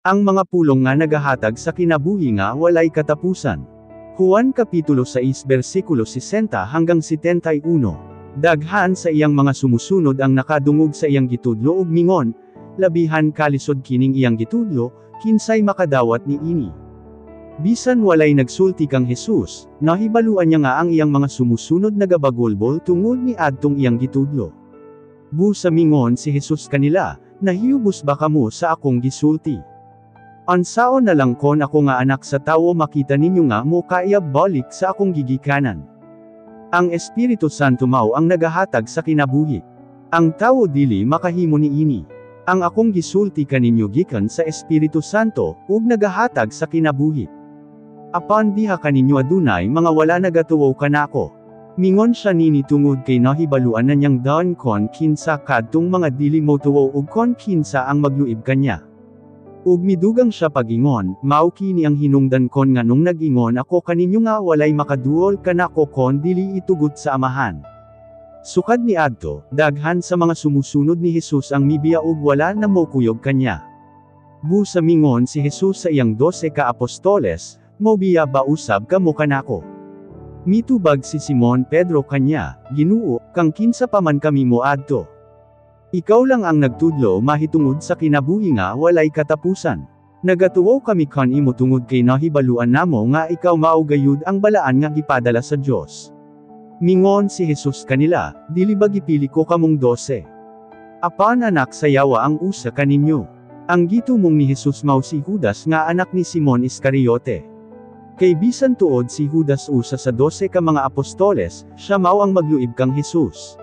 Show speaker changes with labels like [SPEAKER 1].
[SPEAKER 1] Ang mga pulong nga nagahatag sa kinabuhi nga walay katapusan. Juan Kapitulo 6 versikulo 60 hanggang 71. Daghan sa iyang mga sumusunod ang nakadungog sa iyang gitudlo ug mingon, labihan kalisod kining iyang gitudlo, kinsay makadawat ni ini. Bisan walay nagsulti kang Hesus, nahibaluan niya nga ang iyang mga sumusunod nagabagulbol tungod ni adtong iyang gitudlo. Busa mingon si Hesus kanila, nahiubos ba kamo sa akong gisulti? Ansaon na lang kon ako nga anak sa tawo makita ninyo nga mo kaya balik sa akong gigikanan. Ang Espiritu Santo mao ang nagahatag sa kinabuhi. Ang tawo dili makahimo ni ini. Ang akong gisulti kaninyo gikan sa Espiritu Santo, ug nagahatag sa kinabuhi. Apan diha kaninyo adunay mga wala nagatuo kanako. Mingon siya nini tungod kay nahibaluan na niyang daon kon kinsa kadtong mga dili mo tuo ug kon kinsa ang magluib kanya. Ug midugang siya pagingon, mao kini ang hinungdan kon nga nung nagingon ako kaninyo nga walay makaduol kanako kon dili itugot sa amahan. Sukad ni adto, daghan sa mga sumusunod ni Hesus ang mibiya ug wala na mokuyog kanya. Busa mingon si Hesus sa iyang 12 ka apostoles, mobiya ba usab kamo kanako? Mitubag si Simon Pedro kanya, Ginoo, kang kinsa pa man kami moadto. Ikaw lang ang nagtudlo mahitungod sa kinabuhi nga walay katapusan. Nagatuo kami kan imo tungod kay nahibaluan namo nga ikaw mao gayud ang balaan nga gipadala sa Dios. Mingon si Hesus kanila, dili ba gipili ko kamong 12? Apan anak sayawa ang usa kaninyo. Ang gitumong ni Hesus mao si Judas nga anak ni Simon Iscariote. Kay bisan tuod si Judas usa sa 12 ka mga apostoles, siya mao ang magluib kang Hesus.